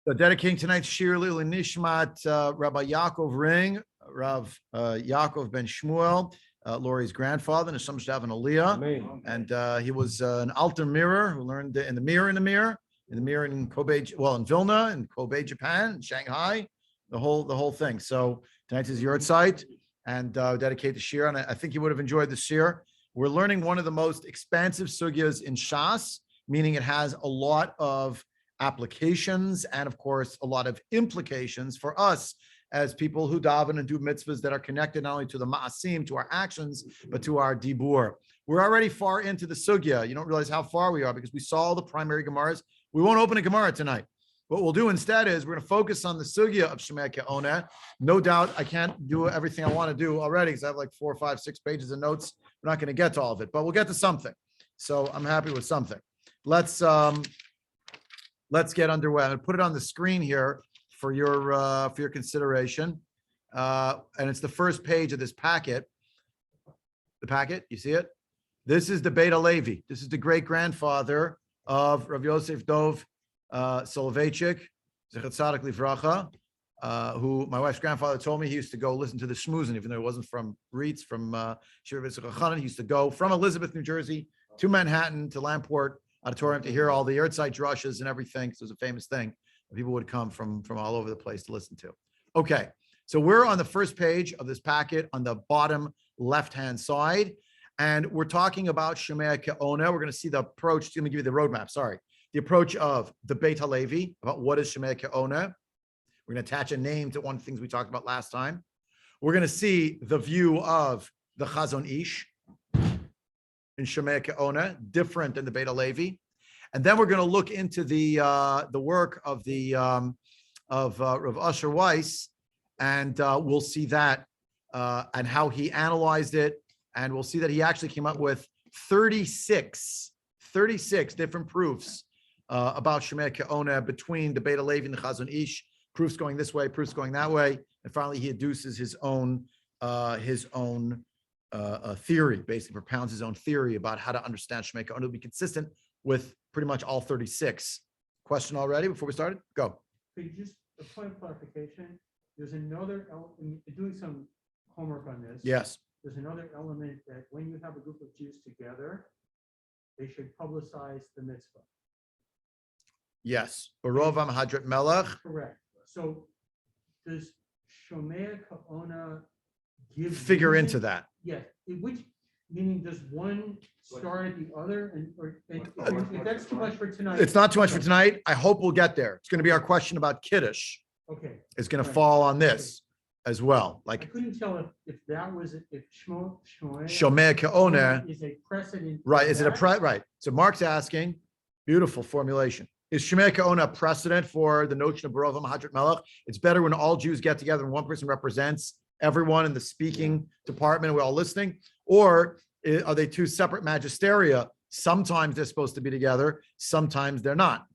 So dedicating tonight's shir Lili Nishmat, Rabbi Yaakov Ring, Rav Yaakov ben Shmuel, Lori's grandfather, and some should have an aliyah. And he was an altar mirror who learned in the mirror in Kobe, well, in Vilna, in Kobe, Japan, in Shanghai, the whole thing. So tonight's his yard site, and dedicate the shir. And I think you would have enjoyed the shir. We're learning one of the most expansive sugyas in Shas, meaning it has a lot of applications and, of course, a lot of implications for us as people who daven and do mitzvahs that are connected not only to the ma'asim, to our actions, but to our dibur. We're already far into the sugya. You don't realize how far we are because we saw all the primary gemaras. We won't open a gemara tonight. What we'll do instead is we're going to focus on the sugya of Shomea kOneh. No doubt I can't do everything I want to do already because I have like 4, 5, 6 pages of notes. We're not going to get to all of it, but we'll get to something. So I'm happy with something. Let's get underway. I'm going to put it on the screen here for your consideration. And it's the first page of this packet. The packet, you see it? This is the Beit Halevi. This is the great-grandfather of Rav Yosef Dov Soloveitchik, Zechat Tzadik Livracha, who my wife's grandfather told me he used to go listen to the Shmuzin, even though it wasn't from Reitz, from Shiva B'Tzich Chanan. He used to go from Elizabeth, New Jersey, to Manhattan, to Lamport Auditorium to hear all the Yahrzeit drushes and everything. So it was a famous thing. People would come from all over the place to listen to. Okay, so we're on the first page of this packet on the bottom left-hand side, and we're talking about Shomea kOneh. We're going to see the approach. Let me give you the roadmap. Sorry, the approach of the Beit Halevi about what is Shomea kOneh. We're going to attach a name to one of the things we talked about last time. We're going to see the view of the Chazon Ish in Shomea kOneh, different than the Beit Halevi. And then we're going to look into the work of Rav Asher Weiss, and we'll see that and how he analyzed it, and we'll see that he actually came up with 36 different proofs about Shomea kOneh between the Beit Halevi and the Chazon Ish, proofs going this way, proofs going that way, and finally he adduces his own theory, basically propounds his own theory about how to understand Shomea kOneh. It'll be consistent with pretty much all 36. Question already before we started? Go. Could you just a point of clarification? There's another element, doing some homework on this. Yes. There's another element that when you have a group of Jews together, they should publicize the mitzvah. Yes. Barovam Hadrat Melech. Correct. So does Shomea kOneh give figure into that? Yes. Which meaning does one start at the other, and if that's too much for tonight? It's not too much for tonight. I hope we'll get there. It's going to be our question about Kiddush. Okay. It's going to fall on this as well. Like I couldn't tell if that was if Shomea kOneh is a precedent. Right? Is it a right? So Mark's asking, beautiful formulation. Is Shomea kOneh a precedent for the notion of Barovam Hadrat Melech? It's better when all Jews get together and one person represents everyone in the speaking department. We're all listening. Or are they two separate magisteria? Sometimes they're supposed to be together. Sometimes they're not.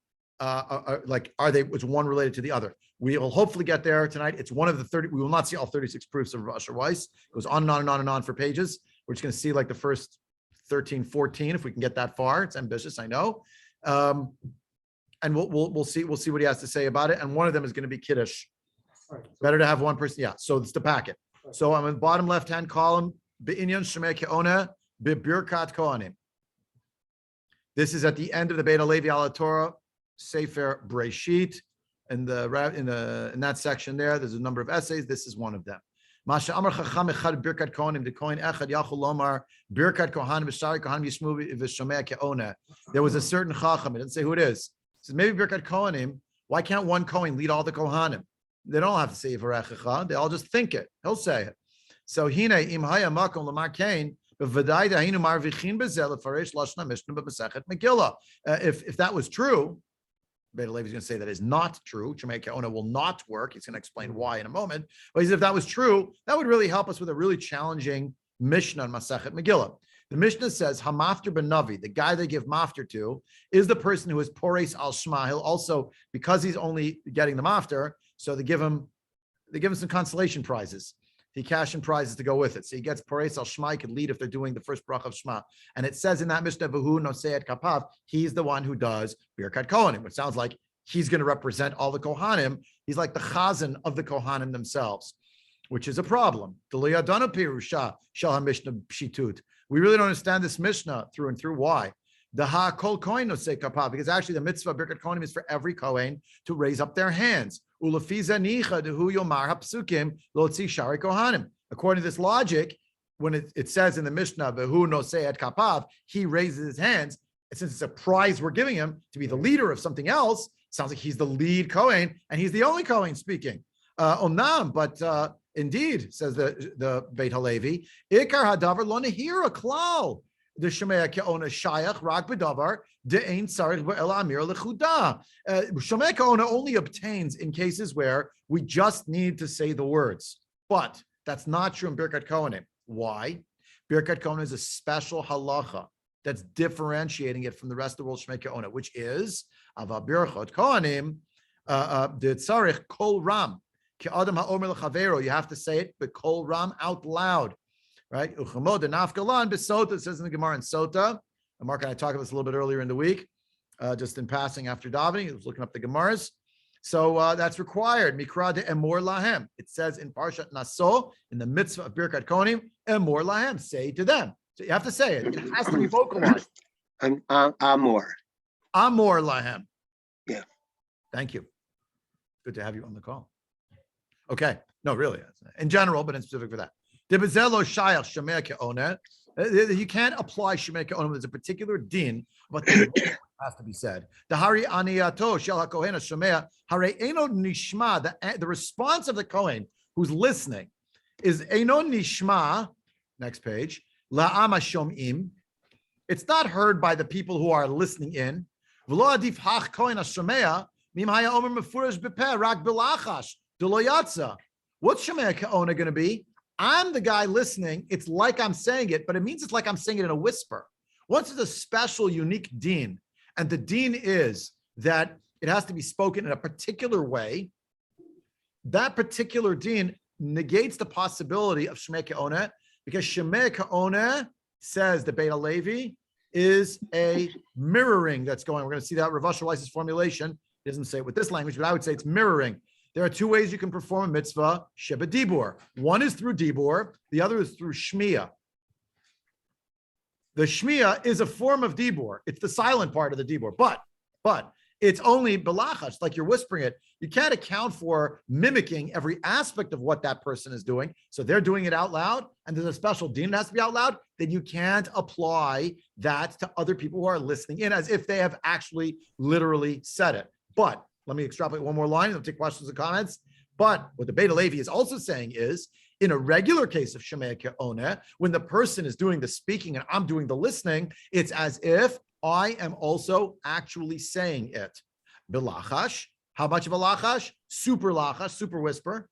Are they? Is one related to the other? We will hopefully get there tonight. It's one of the 30. We will not see all 36 proofs of Asher Weiss. It goes on and on and on and on for pages. We're just going to see like the first 13, 14, if we can get that far. It's ambitious, I know. And we'll see what he has to say about it. And one of them is going to be Kiddush. Right. Better to have one person. Yeah. So it's the packet. Right. So I'm in the bottom left-hand column. Be'inyan Shomea kOneh be'birkat kohanim. This is at the end of the Beit Halevi ala Torah Sefer Breshit. In that section there's a number of essays. This is one of them. Masha Amar Chacham Echad Birkat Kohanim the Kohen Echad Yachol Lomar Birkat Kohanim B'Shari Kohanim Yishmu V'Shomea kOneh. There was a certain Chacham. It didn't say who it is. It says maybe Birkat Kohanim. Why can't one Kohen lead all the Kohanim? They don't have to say Yivarechecha. They all just think it. He'll say it. So Hine Im Haya Makom Lamar Kain. If that was true, Beit Halevi is going to say that is not true. Shomea kOneh will not work. He's going to explain why in a moment. But he said if that was true, that would really help us with a really challenging Mishnah on Masechet Megillah. The Mishnah says Hamafter ben Navi, the guy they give mafter to, is the person who is Pores al Shema. He'll also, because he's only getting the mafter, so they give him some consolation prizes. he cash in prizes to go with it. So he gets Pares al Shema, he could lead if they're doing the first bracha of Shema. And it says in that Mishnah, V'hu nosei et kapav, he's the one who does Birkat Kohanim, which sounds like he's going to represent all the Kohanim. He's like the Chazon of the Kohanim themselves, which is a problem. We really don't understand this Mishnah through and through. Why? The ha kol kohen nosei kapav, because actually the mitzvah of Birkat Kohanim is for every Kohen to raise up their hands. According to this logic, when it says in the Mishnah, V'hu nosei et kapav, he raises his hands. And since it's a prize we're giving him to be the leader of something else, sounds like he's the lead Kohen, and he's the only Kohen speaking. Omnam, but indeed, says the Beit Halevi, Ikar hadavar lo nehira klal. The Shomea kOneh shayach rak b'davar de'ein tzarich b'el amir lechuda. Shomea kOneh only obtains in cases where we just need to say the words, but that's not true in Birkat Kohanim. Why? Birkat Kohanim is a special halacha that's differentiating it from the rest of the world Shomea kOneh, which is ava birchot Kohanim de tzarich kol ram ki adam ha'omer lechavero. You have to say it, but kol ram out loud. Right? Uchamod and Nafgalan Besota, it says in the Gemara in Sota. And Mark and I talked about this a little bit earlier in the week, just in passing after davening. I was looking up the Gemaras. So that's required. Mikra de emor lahem. It says in Parshat Naso, in the mitzvah of Birkat Kohanim, emor lahem, say to them. So you have to say it. It has to be vocalized. Amor. Amor lahem. Yeah. Thank you. Good to have you on the call. Okay. No, really. In general, but in specific for that. You can't apply Shomea kOneh. There's a particular din, but it has to be said. The response of the Kohen who's listening is Eino nishma. Next page. La'ama shom'im. It's not heard by the people who are listening in. What's Shomea kOneh going to be? I'm the guy listening. It's like I'm saying it, but it means it's like I'm saying it in a whisper. Once it's a special, unique din, and the din is that it has to be spoken in a particular way, that particular din negates the possibility of Shomea kOneh, because Shomea kOneh, says the Beit Halevi, is a mirroring that's going. We're going to see that Rav Asher Weiss's formulation. He doesn't say it with this language, but I would say it's mirroring. There are two ways you can perform a mitzvah, Sheba Dibur. One is through Dibur, the other is through Shmea. The Shmea is a form of Dibur. It's the silent part of the Dibur, but it's only belachash, like you're whispering it. You can't account for mimicking every aspect of what that person is doing. So they're doing it out loud, and there's a special din that has to be out loud. Then you can't apply that to other people who are listening in as if they have actually literally said it. But let me extrapolate one more line. I'll take questions and comments. But what the Beit Halevi is also saying is, in a regular case of Shomea kOneh, when the person is doing the speaking and I'm doing the listening, it's as if I am also actually saying it. Bilachash. How much of a lachash? Super lachash, super whisper.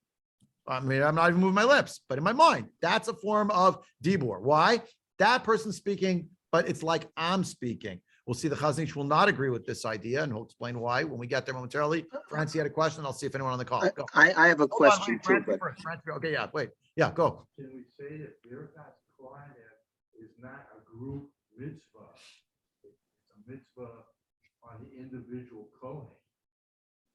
I mean, I'm not even moving my lips, but in my mind, that's a form of dibur. Why? That person's speaking, but it's like I'm speaking. We'll see the Chazon Ish will not agree with this idea, and we'll explain why when we get there momentarily. Francie had a question. I'll see if anyone on the call. Go. I have a question too. Francie first. Francie, okay, yeah, wait. Yeah, go. Can we say that Birkat Kohanim is not a group mitzvah? It's a mitzvah on the individual Kohen.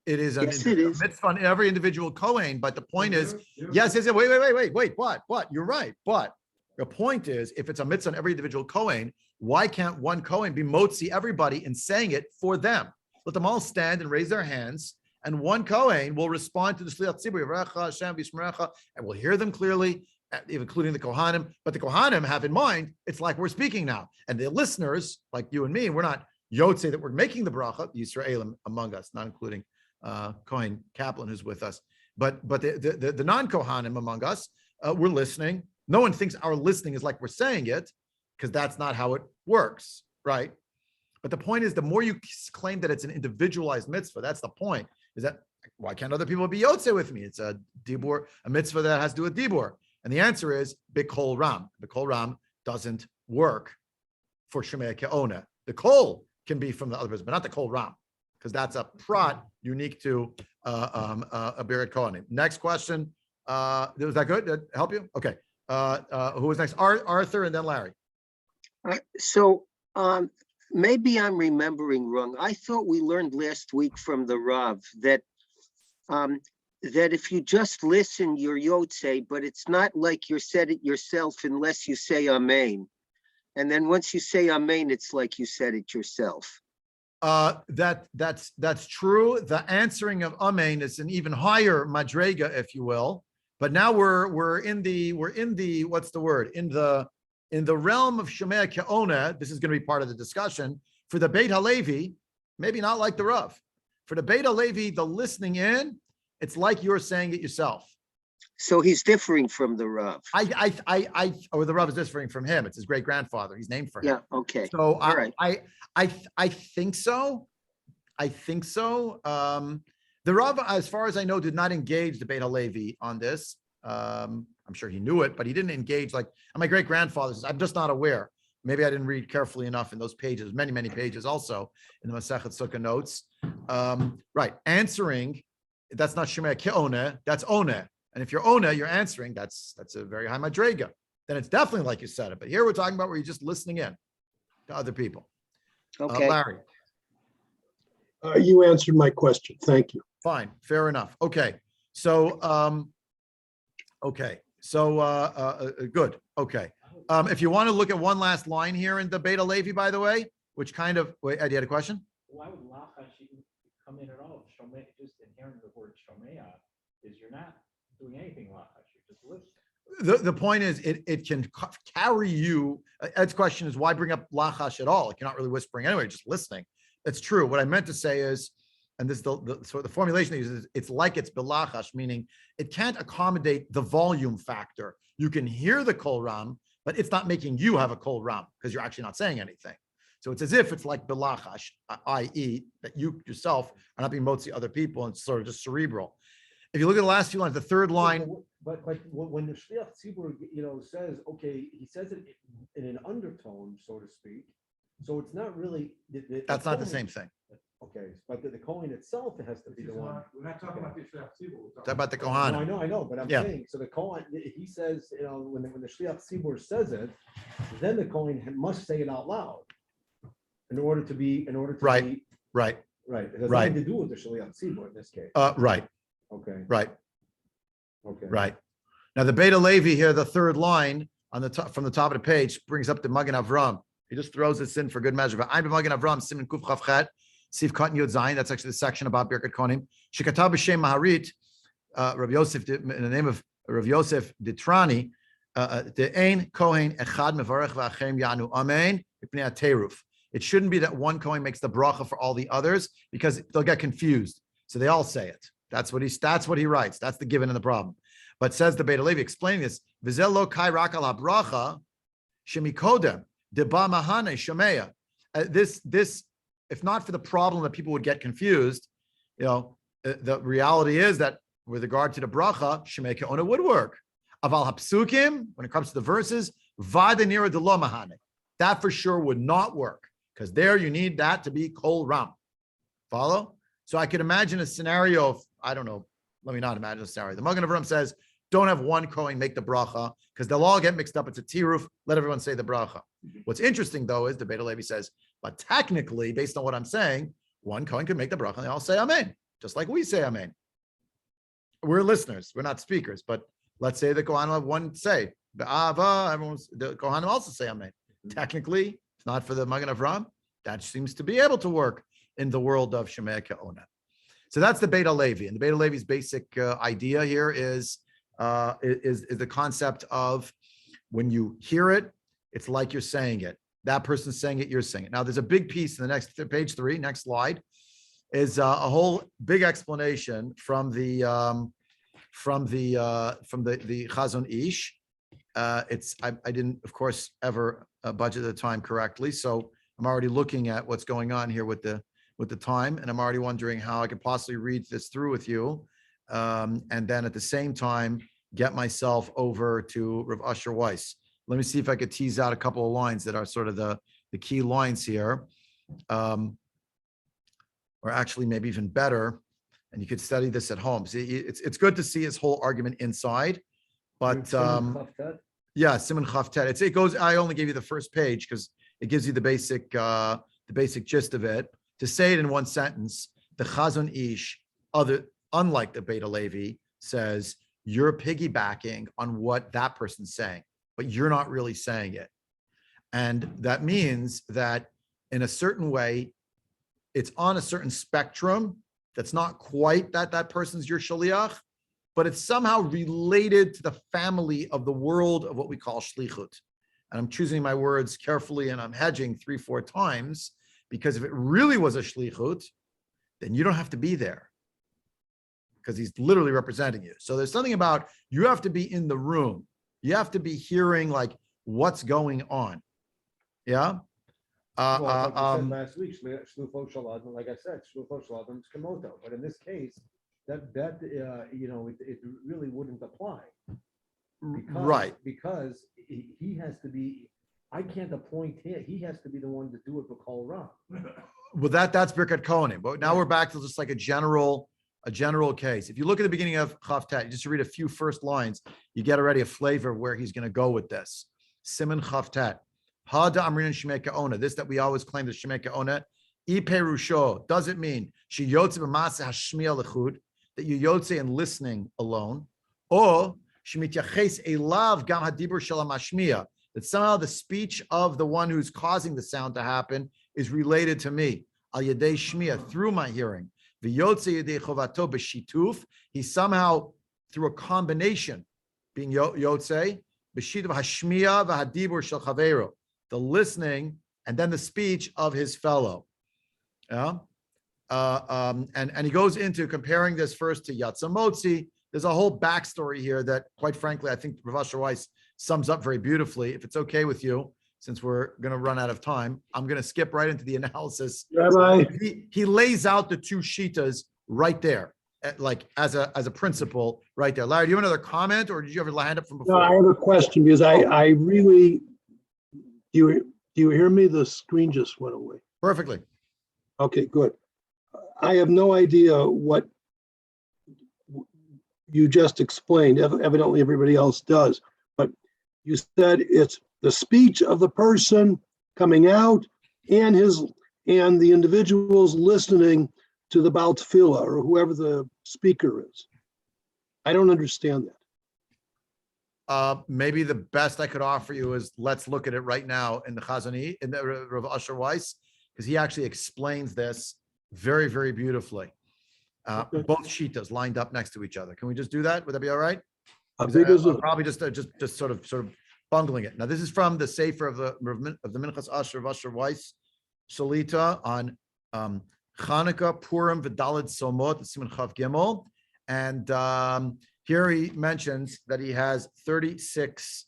It is a Yes, it is. mitzvah on every individual Kohen, but the point is, yes, wait, what? You're right, but the point is, if it's a mitzvah on every individual Kohen, why can't one Kohen be motzi everybody in saying it for them? Let them all stand and raise their hands, and one Kohen will respond to the Shliach Tzibur, Yivrecha Hashem V'Yishmerecha, and we'll hear them clearly, including the Kohanim. But the Kohanim have in mind, it's like we're speaking now. And the listeners, like you and me, we're not Yotze that we're making the bracha, the Yisraelim among us, not including Kohen Kaplan who's with us. But the non-Kohanim among us, we're listening. No one thinks our listening is like we're saying it, because that's not how it works, right? But the point is, the more you claim that it's an individualized mitzvah, that's the point, is that why can't other people be Yotze with me? It's a dibur, a mitzvah that has to do with dibur. And the answer is Bikol Ram. Bikol Ram doesn't work for Shomea kOneh. The kol can be from the other person, but not the kol Ram, because that's a prat unique to a Birkat Kohanim. Next question, Was that good? Did that help you? Okay. Who was next? Arthur and then Larry. So maybe I'm remembering wrong. I thought we learned last week from the Rav that that if you just listen, you're Yotze, but it's not like you said it yourself unless you say Amen. And then once you say Amen, it's like you said it yourself. That's true. The answering of Amen is an even higher madrega, if you will. But now we're in the what's the word? In the realm of Shomea kOneh. This is going to be part of the discussion for the Beit Halevi. Maybe not like the Rav. For the Beit Halevi, the listening in, it's like you're saying it yourself. So he's differing from the Rav. Or the Rav is differing from him. It's his great grandfather. He's named for him. Yeah. Okay. So All right. I think so. I think so. The Rav, as far as I know, did not engage the Beit Halevi on this. I'm sure he knew it, but he didn't engage. Like my great grandfather says, I'm just not aware. Maybe I didn't read carefully enough in those pages, many pages also in the Masechet Sukkah notes. Right. Answering, that's not Shomea kOneh, that's Oneh. And if you're Oneh, you're answering, that's a very high madrega. Then it's definitely like you said it. But here we're talking about where you're just listening in to other people. Okay. Larry. You answered my question. Thank you. Fine. Fair enough. Okay. So, good. Okay. If you want to look at one last line here in the Beit Halevi, by the way, which kind of, wait, Ed, you had a question? Why would lachash even come in at all? Shomea, just inherent in the word shomea is you're not doing anything lachash, you're just listening. The point is it can carry you. Ed's question is why bring up lachash at all? Like you're not really whispering anyway, just listening. That's true. What I meant to say is, and this so the formulation they use is it's like it's bilachash, meaning it can't accommodate the volume factor. You can hear the kol ram, but it's not making you have a kol ram because you're actually not saying anything. So it's as if it's like bilachash, i.e., that you yourself are not being motzi other people, and it's sort of just cerebral. If you look at the last few lines, the third line. But when the shliach tzibur, says, okay, he says it in an undertone, so to speak. So it's not really. That's not the same thing. Okay, but the kOneh itself has to be the one. We're not talking about the Shliach Tzibur, we're It's talking about the No, kOneh. I know, but I'm Yeah. saying, so the kOneh, he says, when the shliach tzibur says it, then the kOneh must say it out loud in order to be. Right. Be, Right. right. It has Right. nothing to do with the shliach tzibur in this case. Right. Okay. Right. Okay. Right. Now the Beit Halevi here, the third line on the top from the top of the page brings up the Magen Avram. He just throws this in for good measure. I'm the Magen Avram, Siman Kuf Chav Chet, Sif Katan Yod Zayin. That's actually the section about Birkat Kohanim. Shekatav b'Shem Maharit, Rav Yosef, in the name of Rav Yosef Ditrani, the Ein Kohen Echad Mevarech V'Achem Yanu Amen B'Pnei HaTeruf. It shouldn't be that one Kohen makes the bracha for all the others because they'll get confused. So they all say it. That's what he writes. That's the given and the problem. But says the Beit Halevi explaining this, V'zel lo kai rak al habracha shemikodem deba mahane shomea. This, if not for the problem that people would get confused, the reality is that with regard to the bracha, Shomea kOneh would work. Aval hapsukim, when it comes to the verses, vada nira de lo mahane. That for sure would not work because there you need that to be kol ram. Follow? So I could imagine a scenario of, I don't know, let me not imagine a scenario. The Magen Avram says, don't have one Kohen make the bracha because they'll all get mixed up. It's a tiruf. Let everyone say the bracha. What's interesting though is the Beit Halevi says, but technically, based on what I'm saying, one Kohen could make the bracha and they all say amen, just like we say amen. We're listeners, we're not speakers, but let's say the Kohanim have one say. The Kohanim also say amen. Technically, it's not for the Magen Avram. That seems to be able to work in the world of Shomea kOneh. So that's the Beit Halevi, and the Beit Halevi's basic idea here is the concept of when you hear it, it's like you're saying it. That person's saying it, you're saying it. Now, there's a big piece in the next page 3, next slide, is a whole big explanation from the Chazon Ish. I didn't, of course, ever budget the time correctly, so I'm already looking at what's going on here with the time, and I'm already wondering how I could possibly read this through with you, and then at the same time get myself over to Rav Asher Weiss. Let me see if I could tease out a couple of lines that are sort of the key lines here, or actually maybe even better. And you could study this at home. See, it's good to see his whole argument inside, but yeah, Simon Chaftet. It goes. I only gave you the first page because it gives you the basic gist of it. To say it in one sentence, the Chazon Ish, unlike the Beit Halevi, says you're piggybacking on what that person's saying, but you're not really saying it, and that means that in a certain way, it's on a certain spectrum that's not quite that person's your shaliach, but it's somehow related to the family of the world of what we call shlichut. And I'm choosing my words carefully and I'm hedging 3-4 times, because if it really was a shlichut, then you don't have to be there because he's literally representing you. So there's something about you have to be in the room. You have to be hearing like what's going on. Yeah. Well, like you said last week, Shlufo Shalad, like I said, Shlufo Shalad is Komodo, but in this case, that it really wouldn't apply. Right. Because he has to be, I can't appoint him, he has to be the one to do it for Kol Ram. Well, that's Birkat kOneh, but now we're back to just like a general case. If you look at the beginning of Chavtet, just to read a few first lines, you get already a flavor of where he's going to go with this. Siman Chavtet. Hada Amrin Shomea kOneh. This that we always claim is Shomea kOneh. Iperusho. Does it mean she yotze b'maseh hashmiya lechud, that you yotze and listening alone, or shemityaches elav gam hadibur shel hamashmiya, that somehow the speech of the one who's causing the sound to happen is related to me, al yedei shmiya, through my hearing. V'yotze yedei chovato b'shituf, he somehow through a combination being yotze b'shituf hashmiya v'hadibur shel chaveiro, the listening and then the speech of his fellow. Yeah. And he goes into comparing this first to Yatzamotzi. There's a whole backstory here that, quite frankly, I think Rav Weiss sums up very beautifully. If it's okay with you, since we're going to run out of time, I'm going to skip right into the analysis. Rabbi, He lays out the two shitas right there, like as a principle right there. Larry, do you have another comment, or did you have your hand up from no, before? I have a question because I really, do you hear me? The screen just went away. Perfectly. Okay, good. I have no idea what you just explained. Evidently, everybody else does. But you said it's the speech of the person coming out and the individuals listening to the Baal Tefillah or whoever the speaker is. I don't understand that. Maybe the best I could offer you is let's look at it right now in the Chazon, in the Rav Asher Weiss, because he actually explains this very, very beautifully. Okay. Both shitas lined up next to each other. Can we just do that? Would that be all right? How big is I'm it? probably just sort of bungling it. Now, this is from the Sefer of the Minchas Asher of Asher Weiss Shalita on Chanukah, Purim, V'Daled Somot, Siman Chav Gimel, and here he mentions that he has 36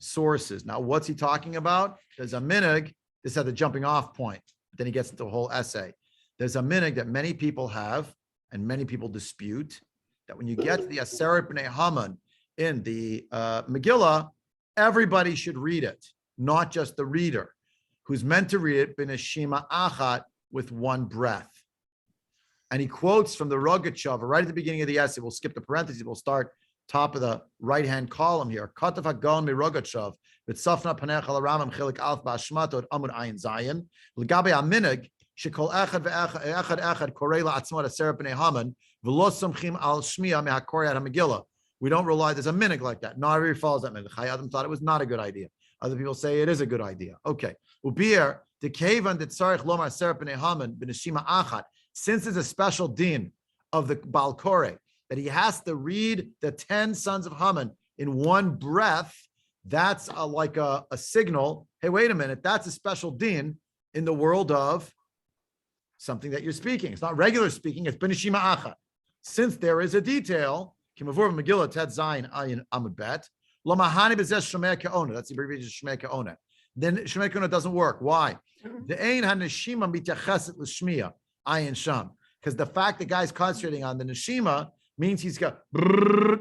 sources. Now, what's he talking about? There's a minhag. This is at the jumping off point. Then he gets into a whole essay. There's a minhag that many people have and many people dispute, that when you get to the Aseret B'nai Haman in the Megillah, everybody should read it, not just the reader, who's meant to read it b'neshima achat, with one breath. And he quotes from the Rogachover right at the beginning of the essay. We'll skip the parentheses. We'll start top of the right-hand column here. Katav Hagon mi Rogachov, v'tzafna panecha l'ramam chilik alf ba'ashmato at amud ayin zayin. L'gabe aminig, shekol echad echad korei la'atzmot aseret b'nei Haman, v'lo somchim al shmiya mehakorei at ha-Megillah. We don't rely, there's a minhag like that. Not everybody follows that minhag. Chayadim thought it was not a good idea. Other people say it is a good idea. Okay. Ubir, the kevan that tzarich lomar aseret b'nei Haman b'neshima achat. Since there's a special din of the Baal Koreh, that he has to read the 10 sons of Haman in one breath, that's like a signal. Hey, wait a minute, that's a special din in the world of something that you're speaking. It's not regular speaking, it's b'neshima achat. Since there is a detail, Kimavur Megillah Ted Zayin Ayin Amud Bet, Lo Mahani B'zeh Shomea kOneh. That's the abbreviation Shomea kOneh. Then Shomea kOneh doesn't work. Why? The Ein HaNeshima Mityacheset L'Shmiya Ayin Sham. Because the fact the guy's concentrating on the Neshima means he's got,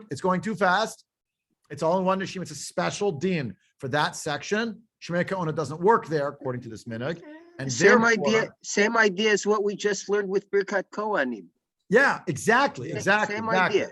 it's going too fast. It's all in one Neshima. It's a special din for that section. Shomea kOneh doesn't work there, according to this minhag. And Same therefore, idea as what we just learned with Birkat Kohanim. Yeah, exactly, Same- exactly, same exactly, idea.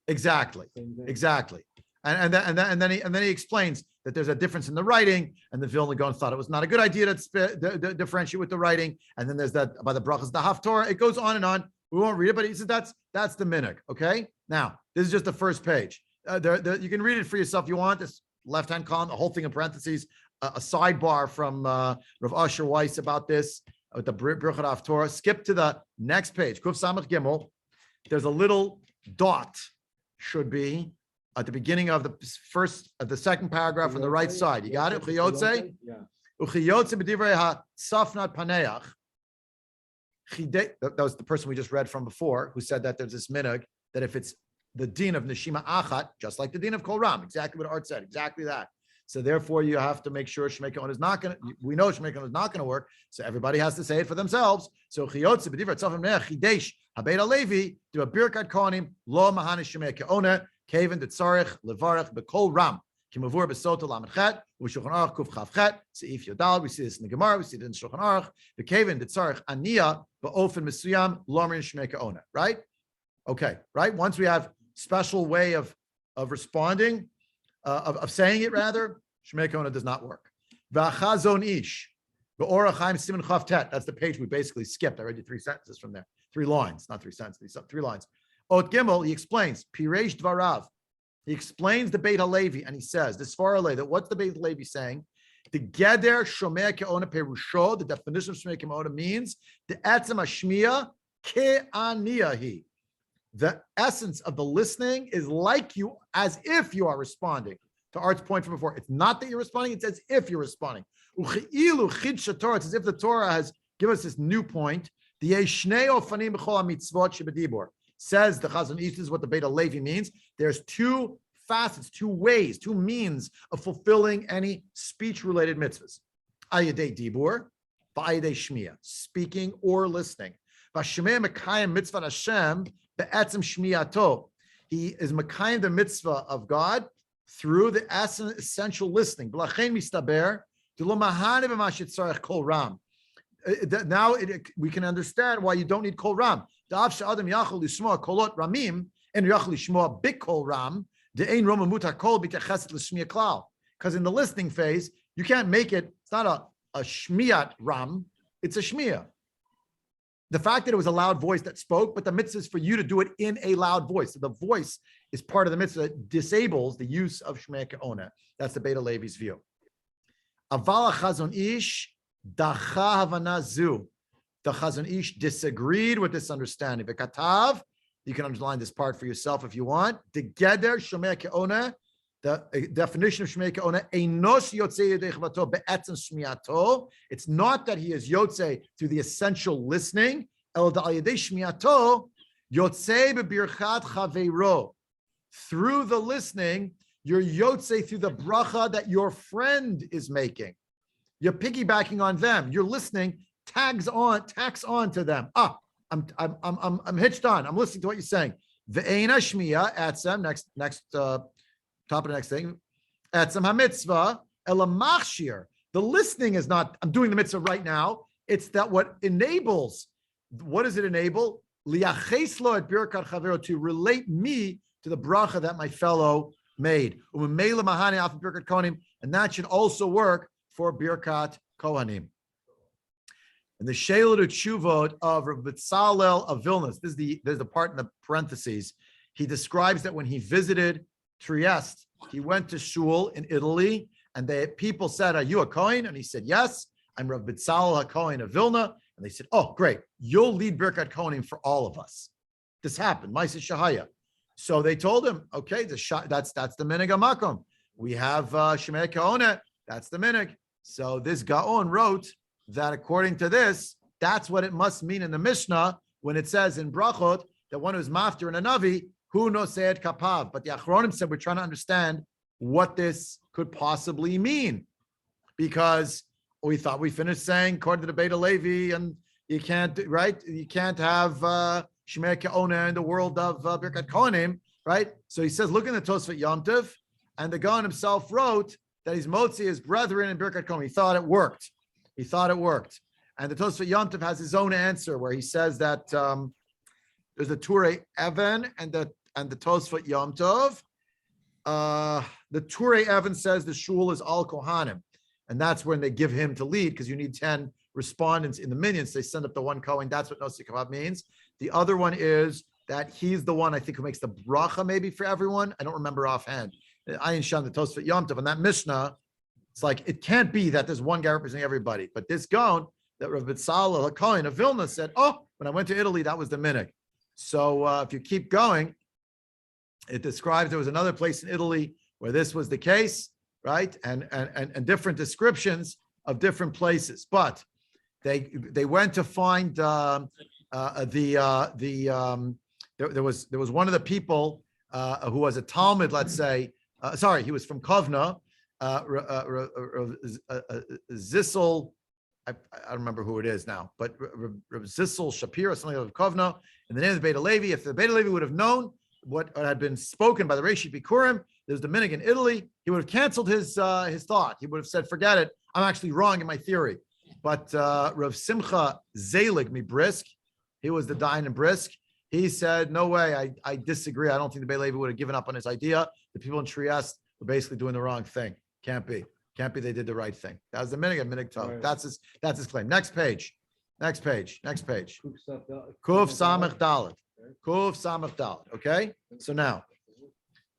exactly. Same thing. Exactly. And then he explains that there's a difference in the writing, and the Vilna Gaon thought it was not a good idea to differentiate with the writing. And then there's that by the brachas, the Haftorah. It goes on and on. We won't read it, but he said that's the minhag. Okay. Now this is just the first page. You can read it for yourself. You want this left-hand column, the whole thing in parentheses, a sidebar from Rav Asher Weiss about this with the brachas Haftorah. Skip to the next page. Kuf Samach Gimel. There's a little dot. Should be at the beginning of the second paragraph on the right side. You got it? Uchiyotze? Yeah. Uchiyotze b'divrei ha-tzafnat paneach. That was the person we just read from before, who said that there's this minhag that if it's the din of neshima achat, just like the din of kol ram, exactly what Art said, exactly that. So therefore, you have to make sure Shemei kOneh is not going to. We know Shemei kOneh is not going to work, so everybody has to say it for themselves. So uchiyotze b'divrei tzafnat paneach chidesh ha-Beit Halevi do a birkat kohanim lo mahanish Shemei kOneh. Kaven de tzarich levarach bekol ram kimavur besoto lamachet u'shulchan aruch kuf chavchet seif yodal. We see this in the Gemara. We see it in Shulchan Aruch. The kaven de tzarich aniya beofen mesuyam lomer Shemei kOneh. Right? Okay. Right. Once we have special way of responding, of saying it rather, Shemei kOneh does not work. V'achazon ish be'orach chaim siman chavtet. That's the page we basically skipped. I read you 3 sentences from there. 3 lines, not 3 sentences. 3 lines. Ot Gimel, he explains, Piresh Dvarav. He explains the Beit Halevi, and he says, this far away, that what's the Beit Halevi saying? The Geder Shomea kOneh Perusho, the definition of Shomea kOneh means the Etzem Hashmiya ke'aniyahi. The essence of the listening is like you, as if you are responding. To Art's point from before, it's not that you're responding, it's as if you're responding. Uchi'ilu chid shatorah, it's as if the Torah has given us this new point. The Yeshnei ofanim b'chol hamitzvot shebedibur. Says the Chazon Ish, this is what the Beit Halevi means. There's 2 facets, 2 ways, 2 means of fulfilling any speech-related mitzvahs. Ayadei dibur, ba'ayadei shmiya, speaking or listening. V'shemei mekayim mitzvah Hashem be'etzem shmiyato. He is mekayim the mitzvah of God through the essential listening. B'lachein mistaber d'lo mahane b'ma shetzarech kol ram. Now we can understand why you don't need kol ram. Because in the listening phase, you can't make it, it's not a shmiyat ram, it's a shmiya. The fact that it was a loud voice that spoke, but the mitzvah is for you to do it in a loud voice. So the voice is part of the mitzvah that disables the use of Shemei kOneh. That's the Beit Halevi's view. Aval Chazon Ish dacha havana zu. The Chazon Ish disagreed with this understanding. V'katav, you can underline this part for yourself if you want. The Geder Shomea kOneh, the definition of Shomea kOneh, einos yotzei yedei chavato be'etzem shmiyato. It's not that he is yotzei through the essential listening. El da'al yedei shmiyato yotzei bebirchat chaveiro. Through the listening, you're yotzei through the bracha that your friend is making. You're piggybacking on them. You're listening. Tags on to them. I'm hitched on. I'm listening to what you're saying. Ve'ena shmiya etzem. Next top of the next thing. Etzem hamitzvah elamachshir. The listening is not. I'm doing the mitzvah right now. It's that what enables. What does it enable? Liaches lo et birkat chavero, to relate me to the bracha that my fellow made. Umemela mahane af birkat kohanim, and that should also work for birkat kohanim. And the Sheila Tshuvot of Rav Betzalel of Vilna, there's the part in the parentheses. He describes that when he visited Trieste, he went to shul in Italy, and the people said, "Are you a Kohen?" And he said, "Yes, I'm Rav Betzalel HaKohen of Vilna." And they said, "Oh, great, you'll lead Birkat Kohanim for all of us." This happened, Ma'aseh Shahaya. So they told him, "Okay, that's the minhag hamakom. We have Shemei kOneh. That's the minhag." So this Gaon wrote that according to this, that's what it must mean in the Mishnah when it says in Brachot that one who's mafter in a Navi, who knows Se'ed Kapav. But the Achronim said we're trying to understand what this could possibly mean, because we thought we finished saying according to the Beit Halevi, and you can't, right? You can't have Shemei kOneh in the world of Birkat Kohanim, right? So he says, look in the Tosfot Yom Tov, and the Gaon himself wrote that he's motzi his brethren in Birkat Kohanim. He thought it worked. And the Tosfot Yom Tov has his own answer where he says that There's the Turei Evan and the Tosfot Yom Tov. The Turei Evan says the shul is all Kohanim, and that's when they give him to lead because you need 10 respondents in the minions. They send up the one Kohen. That's what Nosei Kavod means. The other one is that he's the one I think who makes the bracha maybe for everyone. I don't remember offhand. Ayin Shan, the Tosfot Yom Tov, and that Mishnah, it's like it can't be that there's one guy representing everybody. But this Gaon that Rav Bitzalel Kohen of Vilna said, oh, when I went to Italy, that was the minhag. So if you keep going, it describes there was another place in Italy where this was the case, right? And different descriptions of different places. But they went to find there was one of the people who was a Talmud, let's say, he was from Kovna, Zissel, I don't remember who it is now, but Zissel Shapira, something of Kovna, in the name of the Beit Halevi. If the Beit Halevi would have known what had been spoken by the Reishi Bikurim, there's the minhag in Italy, he would have canceled his thought. He would have said, forget it, I'm actually wrong in my theory. But Rav Simcha Zelig Mibrisk, he was the Dayan in Brisk, he said, no way, I disagree. I don't think the Beit Levi would have given up on his idea. The people in Trieste were basically doing the wrong thing. Can't be. They did the right thing. That was the minhag of minhag tov. Right. That's his claim. Next page. Kuf Samach Dalet. Kuf Samach Dalet. Okay? So now,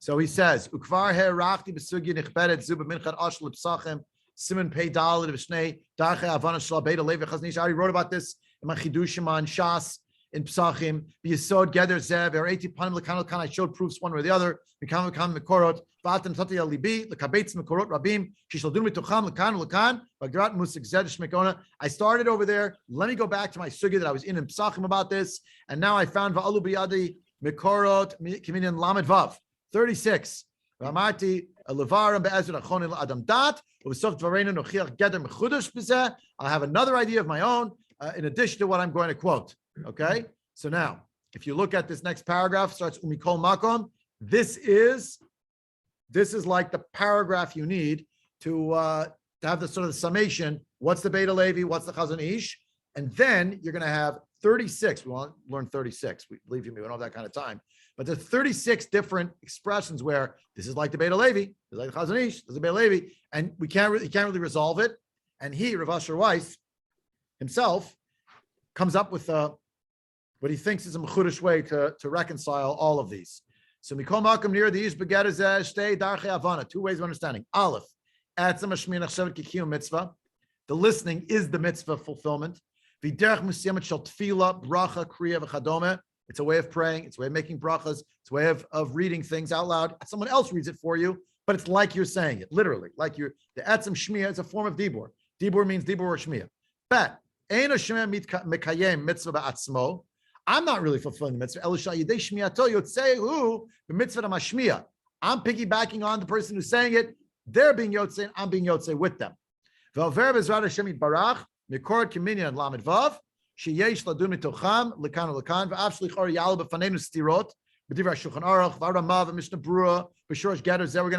he says, Ukvar herachti b'sugi nichberet zu b'minchat ashel b'sachem siman pei dalet b'shnei darchei avana shel Beit Levi Chaznish. I already wrote about this in my chidushim on Shas. In Psachim, B'Yisod Geder Zev, Ereti Panim Lekan Lekan. I showed proofs one way or the other. Mikam Lekam Mekorot, V'atem Tati Al Libi, Lekabeitz Mekorot Rabim, Shishaldun Mitucham Lekan Lekan, V'Grat Musik Zed Shmekona. I started over there. Let me go back to my sugi that I was in Psachim about this, and now I found Va'alu B'Yadi Mekorot Kiminian Lamed Vav 36. V'Amarti Levaram Be'ezra Chonin Adam Dat. V'Sof Dvareinu Nochiach Geder Mechudash B'Zeh. I have another idea of my own, in addition to what I'm going to quote. Okay, so now if you look at this next paragraph, starts Umikol Makom. This is like the paragraph you need to have the sort of the summation. What's the Beit Levi? What's the Chazon Ish? And then you're going to have 36. We want to learn 36. Believe me, we don't have that kind of time. But there's 36 different expressions where this is like the Beit Levi, this is like the Chazon Ish, this is the Beit Levi, and you can't really resolve it. And he, Rav Asher Weiss, himself, comes up with what he thinks is a mechudesh way to reconcile all of these. So Mikol Malcolm near the Ish Begerizeh Shtei Darchei Havana. 2 ways of understanding. Aleph, Atzam Hashmir Nachshevet Kikiyum Mitzvah. The listening is the mitzvah fulfillment. V'derech Musiyamet Shel Tefila Bracha Kriya V'Chadome. It's a way of praying. It's a way of making brachas. It's a way of reading things out loud. Someone else reads it for you, but it's like you're saying it, literally. Like the Atzam Shmiya is a form of Dibur. Dibur means Dibur or Shmiya. Bet. I'm not really fulfilling the mitzvah. I'm piggybacking on the person who's saying it. They're being yotzei, I'm being yotzei with them. We're going to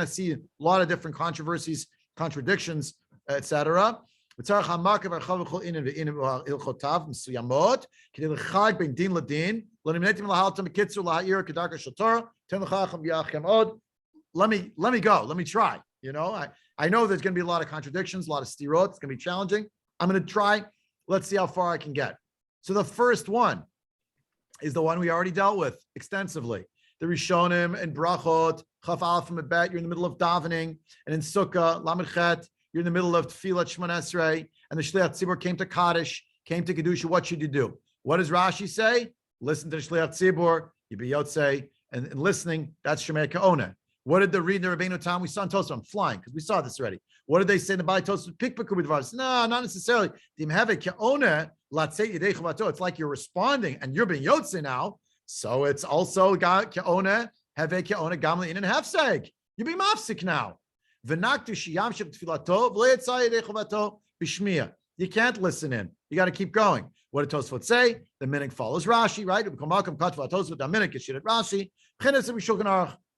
see a lot of different controversies, contradictions, etc. וצריך המעקב הרחב בכל עניין והלכותיו מסוימות, כדי לחלק בין דין לדין, לא נמנעתם להלתם בקיצור להעיר כדרכו של תורה, תן לך ויחכם עוד. Let me try. You know, I know there's going to be a lot of contradictions, a lot of stirot. It's going to be challenging. I'm going to try. Let's see how far I can get. So the first one is the one we already dealt with extensively. The Rishonim and Brachot, Chaf Aleph and Bet, you're in the middle of davening, and in Sukka, Lamed Chet, you're in the middle of Tfilat Shemon Esrei, and the Shliach Tzibur came to Kaddish, came to Kedusha. What should you do? What does Rashi say? Listen to the Shliach Tzibur, you be Yotzei, and listening, that's Shomea kOneh. What did the reader Rabbeinu Tam? We saw in Tosfos. I'm flying because we saw this already. What did they say in the Beit Tosfos? Pikpaku b'dvaros. No, not necessarily. It's like you're responding and you're being Yotzei now. So it's also kOneh, have kOneh gamli in and hefsek. You be mafsik now. You can't listen in. You got to keep going. What did Tosfot say? The minhag follows Rashi, right? Rashi.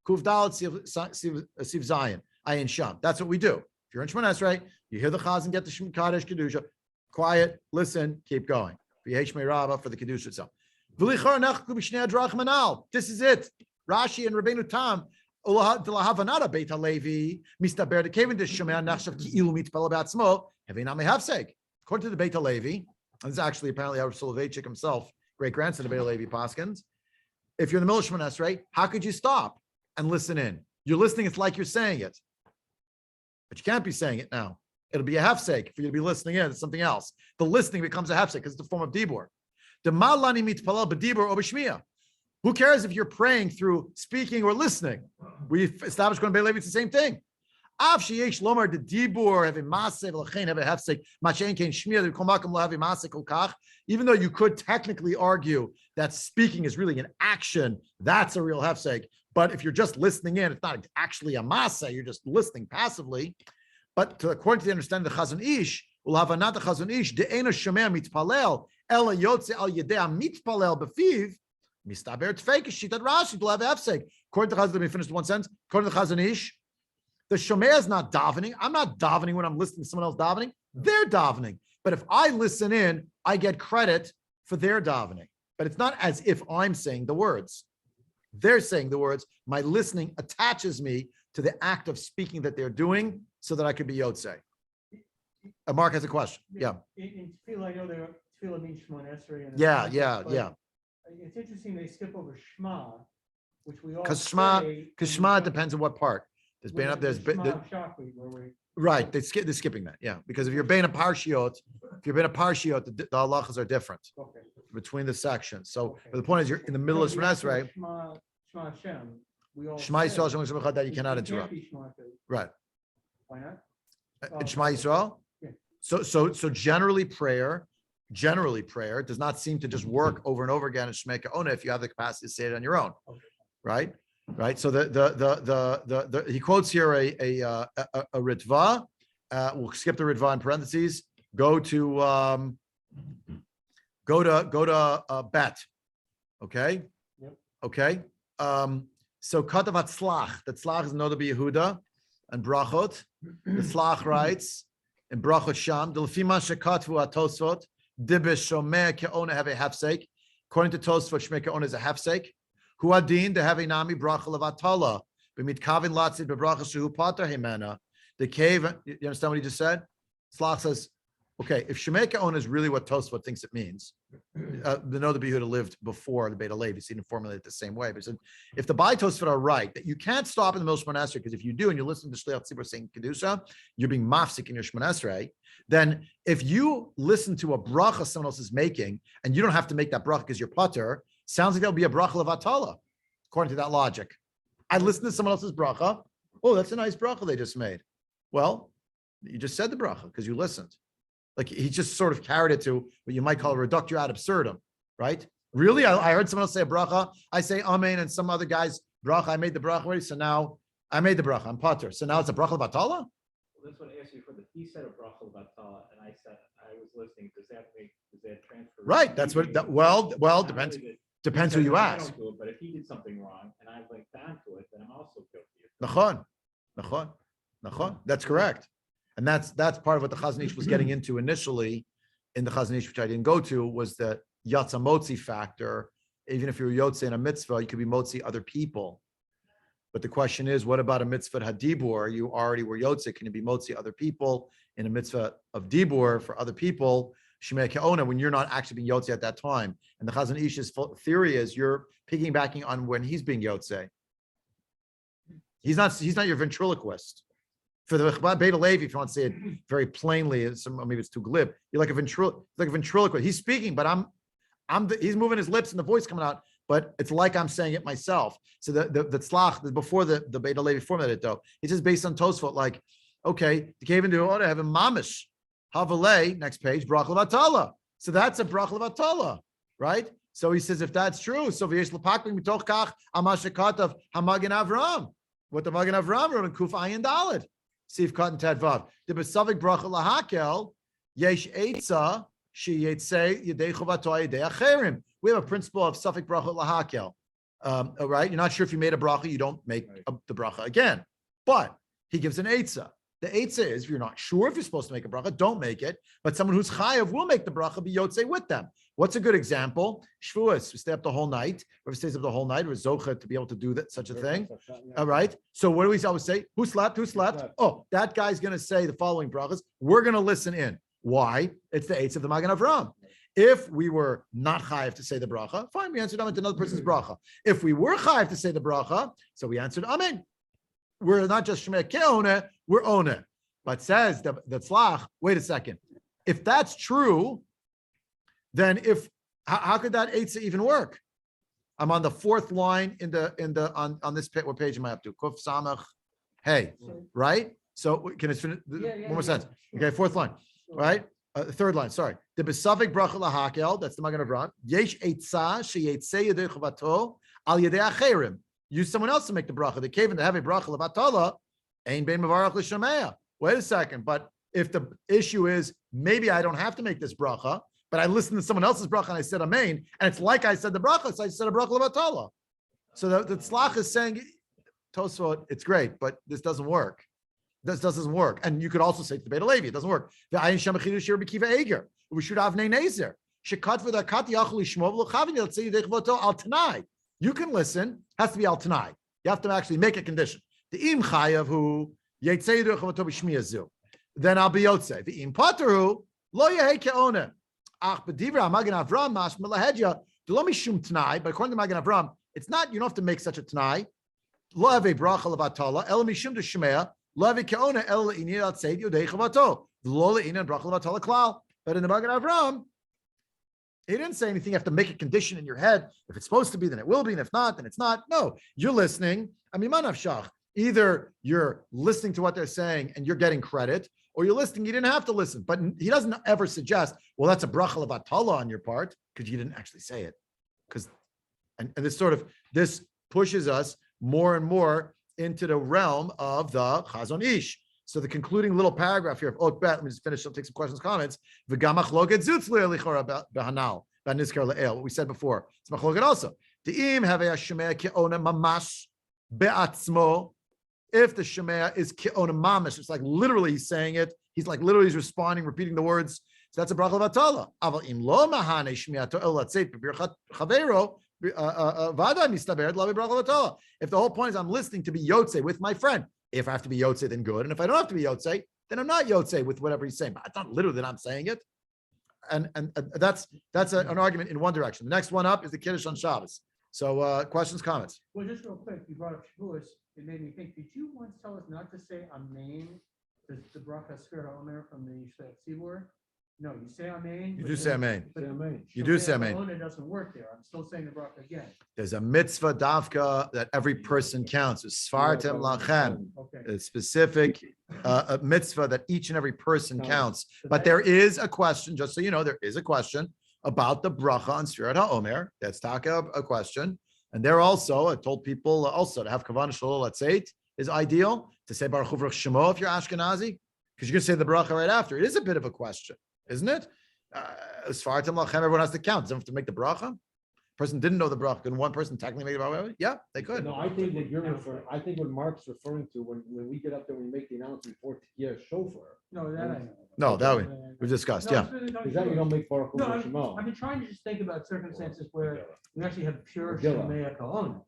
Kuv Dalet Siv Zion. Ayin Sham. That's what we do. If you're in Shemon Esrei, you hear the Chazon, get the Shem Kaddish Kedusha. Quiet, listen, keep going. V'yesh Meirava for the Kedusha itself. V'lichor nechku b'shnei hadrachim hanal. This is it. Rashi and Rabbeinu Tam. D'lahavanada Beit Halevi mistaber the kevin this Shomea nachshav ki'ilu mitpel b'atzmo hevinam mehafsek. According to the Beit Halevi, and this is actually apparently Harav Soloveitchik himself, great grandson of Beit Halevi Paskins. If you're in the middle of Shemon Esrei, how could you stop and listen in? You're listening, it's like you're saying it. But you can't be saying it now. It'll be a hefsek for you to be listening in. It's something else. The listening becomes a hefsek because it's the form of dibur. The malani mitpalal b'dibur or b'shmiya. Who cares if you're praying through speaking or listening? We've established going to Levi, it's the same thing. Av sheyesh lomar the dibur have a masev l'chein have a hefsek machein kein shmiya the komakim lo have a masek ukach. Even though you could technically argue that speaking is really an action, that's a real hefsek. But if you're just listening in, it's not actually a masa, you're just listening passively. But according to the understanding of the Chazon Ish, ulavanat the Chazon Ish, de'ena shomea mitpalel, ela yotze al yedea mitpalel befiv, mistaber tfeikish shitat Rashi, to have hefsek. According to the Chazon, let me finish the one sentence. According to the Chazon Ish, the shomea is not davening. I'm not davening when I'm listening to someone else davening. They're davening. But if I listen in, I get credit for their davening. But it's not as if I'm saying the words. They're saying the words. My listening attaches me to the act of speaking that they're doing so that I could be Yotzei. Mark has a question. Yeah. In Tefillah, I know there Tefillah means Shemon Esrei. And Yeah. It's interesting they skip over Shema, which we all Because say Shema when we depends on what part. There's when Bein, there's Shema the, of Shachri, where we- right. They're skipping that. Yeah, because if you're Bein a Parshiot, the halachas are different Okay. between the sections. So Okay. but the point is, you're in the middle of No, Shemon the Esrei. actual Shema Hashem, we all Shema say Yisrael, Shem Yisrael, that you it cannot can't interrupt. be Shema Hashem. Right. Why not? And Shema Yisrael. Yeah. So generally prayer does not seem to just work over and over again in Shomea kOneh if you have the capacity to say it on your own. Okay. Right. So the he quotes here a ritva. We'll skip the ritva in parentheses. Go to bet. Okay. Yep. Okay. So katavat slach. That slach is another Yehuda and brachot. The slach writes in brachot sham. Delfima shekatvu atosfot. Dibes Shomea kOneh have a hefsek. According to Tosfot, Shomea kOneh is a hefsek. Hu adin to have a nami bracha levatala. B'mit kavin latzid bebracha shehu pater himena. The cave. You understand what he just said? Slach says, okay, if Shomea kOneh is really what Tosfot thinks it means, the Noda B'Yehuda lived before the Beit Halevi, so he didn't formulate it the same way. But he said, if the Bai Tosfot are right, that you can't stop in the middle of Shemon Esrei, because if you do and you listen to Shliach Tzibur saying Kedusha, you're being mafsik in your Shemon Esrei. Then if you listen to a bracha someone else is making, and you don't have to make that bracha because you're putter, sounds like there'll be a bracha levatala, according to that logic. I listen to someone else's bracha. Oh, that's a nice bracha they just made. Well, you just said the bracha because you listened. Like he just sort of carried it to what you might call a reductio ad absurdum, right? Really? I heard someone else say a bracha. I say amen, and some other guy's bracha. I made the bracha already, so now I made the bracha. I'm potter. So now it's a bracha levatala? Well, that's what I asked you for. He said a bracha levatala, and I said I was listening. Does that transfer? Right. That's what. Depends who you ask. I don't do it, but if he did something wrong and I linked onto it, then I'm also guilty. Nachon. That's correct. And that's part of what the Chazon Ish was getting into initially in the Chazon Ish, which I didn't go to, was the Yatza Motzi factor. Even if you're Yotze in a mitzvah, you could be Motzi other people. But the question is, what about a mitzvah hadibur? You already were Yotze. Can you be Motzi other people in a mitzvah of dibur for other people? Shomea kOneh, when you're not actually being Yotze at that time. And the Chazon Ish's theory is you're piggybacking on when he's being Yotze. He's not your ventriloquist. For the Beit Halevi, if you want to say it very plainly, maybe it's too glib. You're like a ventriloquist. He's speaking, but he's moving his lips and the voice coming out, but it's like I'm saying it myself. So the tzlach before the Beit Halevi formulated it though, it's just based on Tosfot. Like, okay, the cave into order have a mamish havalei. Next page, bracha levatala. So that's a bracha levatala, right? So he says if that's true, so v'yesh l'pakling mitoch kach amashekatav hamagen Avram. What the Magen Avram wrote in Kuf Ayin Daled. Sif Katan Tedvav. The Besavik Bracha Lahakel, Yesh Eitza, She Yetzei Yedei Chovato Yedei Acherim. We have a principle of Safik Bracha Lahakel. Right? You're not sure if you made a bracha, you don't make the bracha again. But he gives an Eitza. The eitzah is, if you're not sure if you're supposed to make a bracha, don't make it. But someone who's chayav will make the bracha, be yotzei with them. What's a good example? Shvuas, we stay up the whole night. Whoever stays up the whole night, we're zocha to be able to do that, such a thing. All right. So what do we always say? Who slept? Who slept? Oh, that guy's going to say the following brachas. We're going to listen in. Why? It's the eitzah of the Magen Avraham. If we were not chayav to say the bracha, fine, we answered amen to another person's bracha. If we were chayav to say the bracha, so we answered amen. We're not just Shomea kOneh, we're oneh. But says the tzlach, wait a second. If that's true, then how could that eitzah even work? I'm on the fourth line on this page. What page am I up to? Kuf Samach Hey, right? So can it finish? One more sentence. Okay, fourth line, right? Third line, sorry. The besavik bracha lahakel, that's the Magen Avraham. Yesh eitzah sheyetzeh yedei chavato al yedei acherim. Use someone else to make the bracha. The cave to have a bracha levatala, ein bein mevarach l'shomea. Wait a second, but if the issue is maybe I don't have to make this bracha, but I listened to someone else's bracha and I said amen, and it's like I said the bracha, so I said a bracha levatala. So the tzlach is saying, Tosfot, it's great, but this doesn't work. This doesn't work. And you could also say to the Beit Halevi, it doesn't work. We should have nezer. You can listen, has to be al tanai. You have to actually make a condition. The im chayav who then I'll be yotze. The im pataru lo yehei kOneh. Ach b'divra Magen Avraham mash melahedya lo mishum tanai. But according to Magen Avraham, it's not. You don't have to make such a tanai. Lo have a bracha levatala el mishum to Shomea lo have a kOneh el le'inyan al tzeit yodei chavato lo le'inyan bracha levatala klal. But in the Magen Avraham, he didn't say anything. You have to make a condition in your head. If it's supposed to be, then it will be. And if not, then it's not. No, you're listening. I mean, manav shach. Either you're listening to what they're saying and you're getting credit, or you're listening, you didn't have to listen. But he doesn't ever suggest, well, that's a bracha levatala on your part, because you didn't actually say it. And this pushes us more and more into the realm of the Chazon Ish. So the concluding little paragraph here of Ot Bet, let me just finish, I'll take some questions, comments. What we said before. It's machloket also. If the Shomea is kOneh mamish, it's like literally he's saying it. He's like literally he's responding, repeating the words. So that's a bracha levatala. Aval im lo mahane shmiato el latzeit b'birchat chavero v'adai mistaber lavi bracha levatala. If the whole point is I'm listening to be yotze with my friend. If I have to be yotze, then good. And if I don't have to be yotze, then I'm not yotze with whatever he's saying. But it's not literally that I'm saying it. And that's an argument in one direction. The next one up is the Kiddush on Shabbos. So questions, comments? Well, just real quick, you brought up Shavuos. It made me think, did you once tell us not to say amen, the bracha Sfir HaOmer from the Tzibur? No, you say amen. You do say amen. But You do say amen. kOneh doesn't work there. I'm still saying the bracha again. There's a mitzvah davka that every person counts. It's Sfartem lachem. Okay. A specific a mitzvah that each and every person counts. But there is a question, just so you know, there is a question about the bracha on Sfirat HaOmer. That's taka a question. And there also, I told people also to have kavana shalol latzeit is ideal. To say Baruch Hu v'rach Shemo if you're Ashkenazi, because you can say the bracha right after. It is a bit of a question, isn't it? As far as everyone has to count. Doesn't have to make the bracha. Person didn't know the bracha. Can one person technically make the bracha? Yeah, they could. No, I think what you're referring, I think what Mark's referring to when we get up there, we make the announcement for Tikiyah shofar. No, that I. No, that we discussed. Yeah. Is that you don't make Baruch Hu No, Shemo? I've been trying to just think about circumstances where we actually have pure Gila. Shomea kOneh.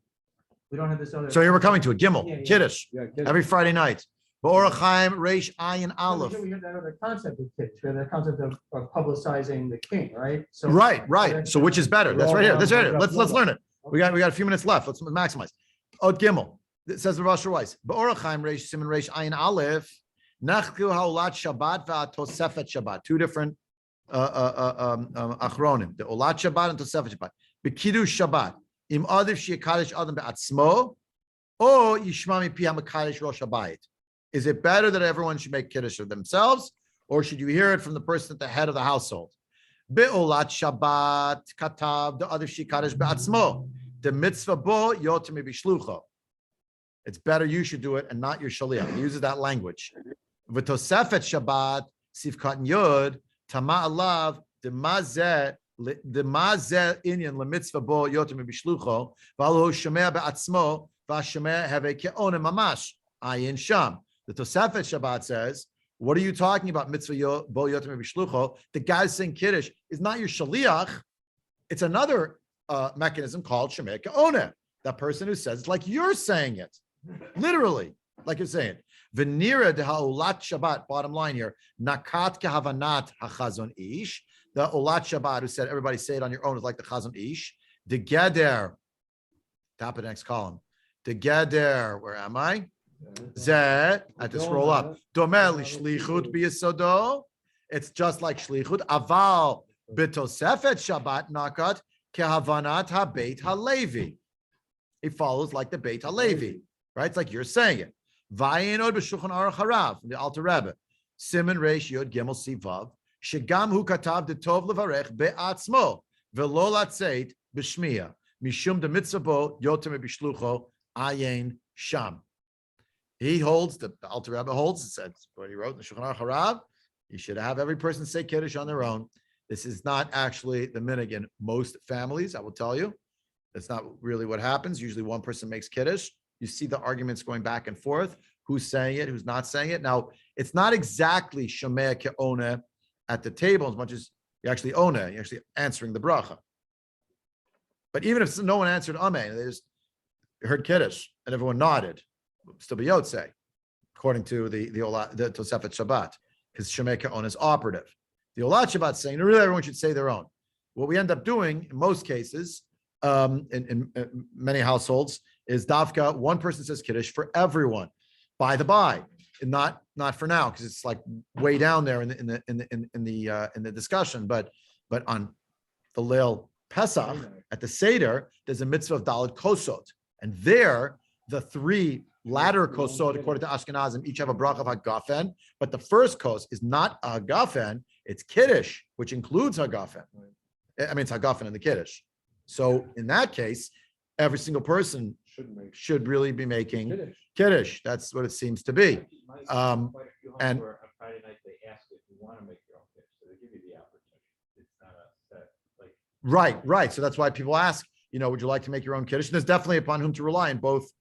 We don't have this other. So here we're coming to a gimel, Yeah, yeah. Kiddush, Yeah, every Friday night. B'orach Chaim Reish Ayin Aleph. We have that other concept of Kiddush, we have that concept of publicizing the king, right? So Right. So which is better? That's right here. That's right here. Let's learn it. We got a few minutes left. Let's maximize. Od Gimel. It says Rav Weiss. B'orach Chaim Reish Simon Reish Ayin Aleph. Nachku Haulat Shabbat v'Tosefet Shabbat. Two different achronim. The Olat Shabbat and Tosefet Shabbat. B'Kiddush Shabbat. Im Adif Sheyakadosh Adam be'atzmo, or Yishma mipi hamakadosh Rosh Habayit. Is it better that everyone should make Kiddush of themselves, or should you hear it from the person at the head of the household? Be'olat Shabbat katav the Adif Sheyakadosh be'atzmo. The mitzvah bo yotem b'shlucho. It's better you should do it and not your shaliach. He uses that language. V'tosefet Shabbat sivkat yod tama alav the mazeh. The mazeh inyan lemitzvah bo yotem b'shlucho v'alo Shomea be'atzmo v'Shomea have a kOneh mamash ayin sham The Tosefet Shabbat says, what are you talking about? Mitzvah bo yotem b'shlucho. The guy saying Kiddush is not your shaliach. It's another mechanism called Shomea kOneh. That person who says it's like you're saying it. Literally, like you're saying. Venira de ha'olat Shabbat, bottom line here, nakat kehavanat ha'chazon ish. The olat Shabbat who said everybody say it on your own is like the chazon ish. The geder, top of the next column. The geder, where am I? Zeh, I have to scroll up. Domeh lishlichut biyasodo. It's just like shlichut. Aval b'tosefet Shabbat nakat kehavanat ha-Beit Halevi. It follows like the Beit Halevi, right? It's like you're saying it. Vayinod b'shulchan aruch harav, the Alter Rebbe. Siman reish yod gimel sivav. Shegam hu katav de tov levarech be'atzmo v'lo latzeit b'shmiya mishum de mitzvah bo yotem b'shlucho ayin sham. He holds, the Alter Rebbe holds, it says what he wrote in the Shulchan Aruch Harav, you should have every person say Kiddush on their own. This is not actually the minhag in most families, I will tell you. That's not really what happens. Usually one person makes Kiddush. You see the arguments going back and forth, who's saying it, who's not saying it. Now, it's not exactly Shomea kOneh at the table as much as you actually Oneh, you're actually answering the bracha. But even if no one answered Amen, they just heard Kiddush and everyone nodded, still be Yotzei, according to the Tosefet Shabbat, because Shomea kOneh is operative. The Olat Shabbat is saying, no, really everyone should say their own. What we end up doing in most cases, in many households, is Dafka, one person says Kiddush for everyone, by the by, and not for now, because it's like way down there in the discussion. But on the Leil Pesach at the Seder, there's a mitzvah of Daled Kosot, and there the three latter kosot, according to Ashkenazim, each have a bracha of hagafen, but the first kos is not a hagafen, it's Kiddush, which includes hagafen. I mean, it's hagafen in the Kiddush. So in that case, every single person should really be making Kiddush. That's what it seems to be. And- On Friday night, they ask if you want to make your own Kiddush, so they give you the opportunity. It's not a set, like. Right. So that's why people ask, would you like to make your own Kiddush? And there's definitely upon whom to rely in both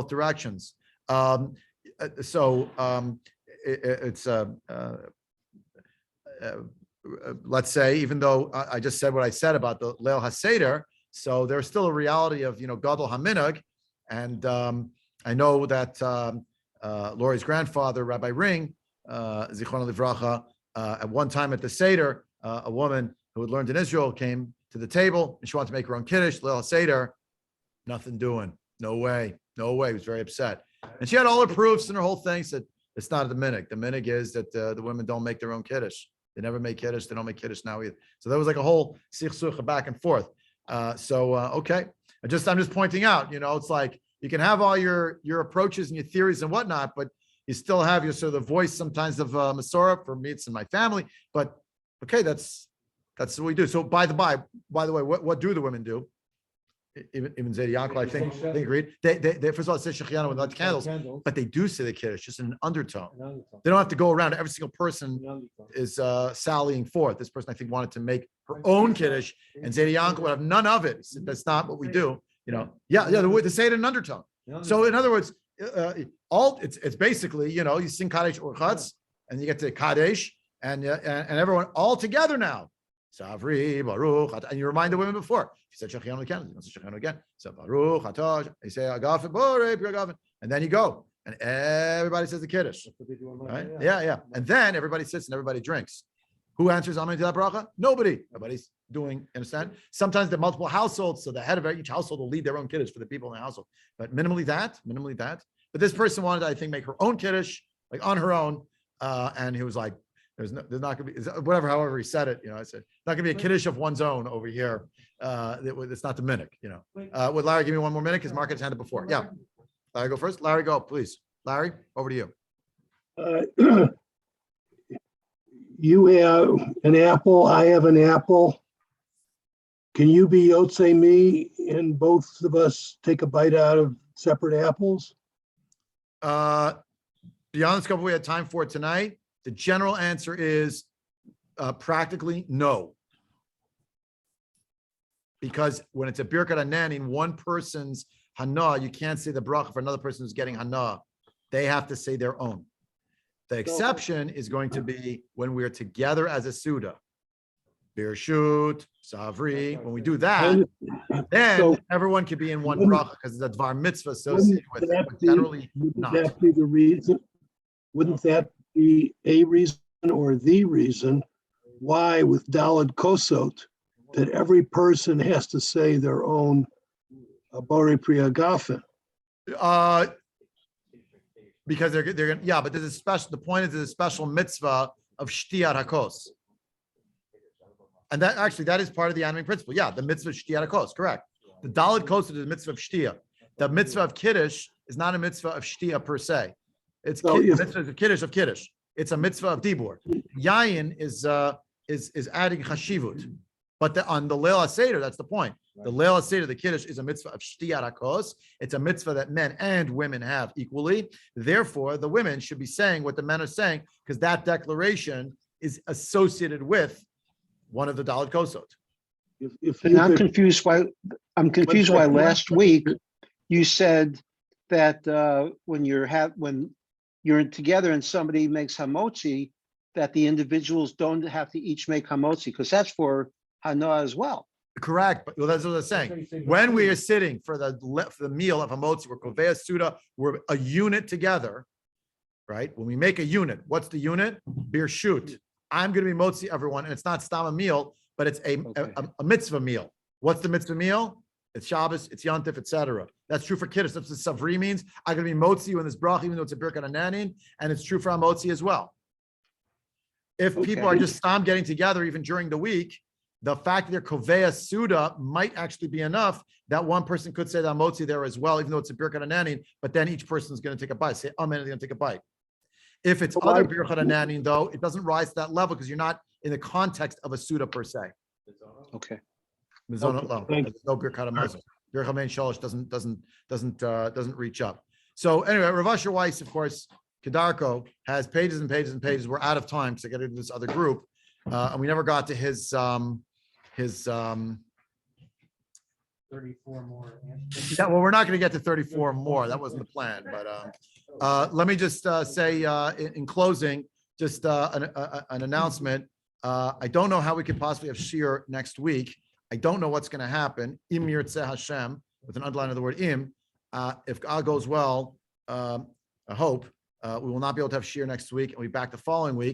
directions. It's let's say, even though I just said what I said about the Leil HaSeder, so there's still a reality of, Gadol HaMinhag. And I know that Lori's grandfather, Rabbi Ring, Zichron Livracha, at one time at the Seder, a woman who had learned in Israel came to the table and she wanted to make her own Kiddush, Leil HaSeder, nothing doing. No way. He was very upset. And she had all her proofs and her whole thing, said, it's not the minhag. The minhag is that the women don't make their own Kiddush. They never make Kiddush. They don't make Kiddush now either. So there was like a whole sichsuch back and forth. Okay. I'm just pointing out, it's like you can have all your approaches and your theories and whatnot, but you still have your sort of voice sometimes of Masorah. For me, it's in my family. But okay, that's what we do. So by the way, what do the women do? Even Zaydi Yaakov, I think they agreed. They first of all, it says Shechianu with light candles, but they do say the Kiddush just in an undertone. They don't have to go around. Every single person is sallying forth. This person, I think, wanted to make her own Kiddush, and Zaydi Yaakov would have none of it. That's not what we do. They say it in an undertone. So in other words, it's basically, you sing Kadesh or Chatz, and you get to Kadesh, and everyone all together now. Savri, Baruch, and you remind the women before. If you said Shechianu again, you say Shechianu again. So Baruch, Hatosh, you say Agafen, Borei, Agafen, and then you go, and everybody says the Kiddush. Right? Yeah. And then everybody sits and everybody drinks. Who answers Amen to that bracha? Nobody. Everybody's doing, understand? Sometimes they're multiple households, so the head of each household will lead their own Kiddush for the people in the household. But minimally that. But this person wanted, I think, make her own Kiddush, like on her own, and he was like, there's not going to be however he said it. I said, not going to be a Kiddush of one's own over here. It's not the minhag, Would Larry give me one more minute? Because Mark had handed before. Yeah. Larry, go first. Larry, go, please. Larry, over to you. You have an apple, I have an apple. Can you be Yotzei me and both of us take a bite out of separate apples? Beyond the scope we had time for tonight, the general answer is practically no. Because when it's a birkat hanan in one person's hana, you can't say the bracha for another person who's getting hana. They have to say their own. The exception is going to be when we're together as a Suda. Birshut, Savri, when we do that, then So- everyone can be in one Wouldn't- bracha because it's a Dvar mitzvah associated with it, that but be- generally wouldn't not. that be the reason? Wouldn't that be a reason or the reason why with Daled Kosot, that every person has to say their own Bore Priya Gafen? Because they're gonna, yeah, but there's a special, the point is there's a special mitzvah of Shtiyat HaKos. And that actually, that is part of the animating principle. Yeah, the mitzvah of Shtiyat HaKos, correct. The Daled Kosot is a mitzvah of Shtiyah. The mitzvah of Kiddush is not a mitzvah of Shtiyah per se. It's So if- mitzvah of Kiddush. It's a mitzvah of Dibur. Yayin is adding chashivut. But on the Leil HaSeder, that's the point. The Leil HaSeder, the Kiddush, is a mitzvah of Shtiyat HaKos. It's a mitzvah that men and women have equally. Therefore, the women should be saying what the men are saying, because that declaration is associated with one of the Daled Kosot. If And you I'm could- confused why last week you said that when you're together and somebody makes hamotzi, that the individuals don't have to each make hamotzi, because that's for Hana as well. Correct, but well, that's what I'm saying. When we are sitting for the meal of Hamotzi, we're Kovea Suda, we're a unit together, right? When we make a unit, what's the unit? Birshut. I'm going to be Motzi everyone, and it's not stam a meal, but it's a mitzvah meal. What's the mitzvah meal? It's Shabbos, it's Yontif, etc. That's true for Kiddush. That's what Savri means. I'm going to be Motzi you in this bracha, even though it's a Birkat Ananin, and it's true for Hamotzi as well. If people are just stam getting together, even during the week, the fact that they're Kovea Suda might actually be enough that one person could say the Hamotzi there as well, even though it's a Birkat Ananin, but then each person is going to take a bite. Say, Amen, they're going to take a bite. If it's other Birkat Ananin, though, it doesn't rise to that level because you're not in the context of a Suda per se. Okay. Mizonot lo. thank you. There's no Birkat Hamazon. Birkat Mein Shalosh doesn't reach up. So anyway, Rav Asher Weiss, of course, Kedarko has pages and pages and pages. We're out of time because I got to do this other group, and we never got to his 34 more. Yeah, well, we're not going to get to 34 more. That wasn't the plan, but let me just say in closing, just an announcement. I don't know how we could possibly have Shir next week. I don't know what's going to happen. Im Yirtzeh Hashem, with an underline of the word im. If all goes well, I hope we will not be able to have Shir next week, and we'll be back the following week.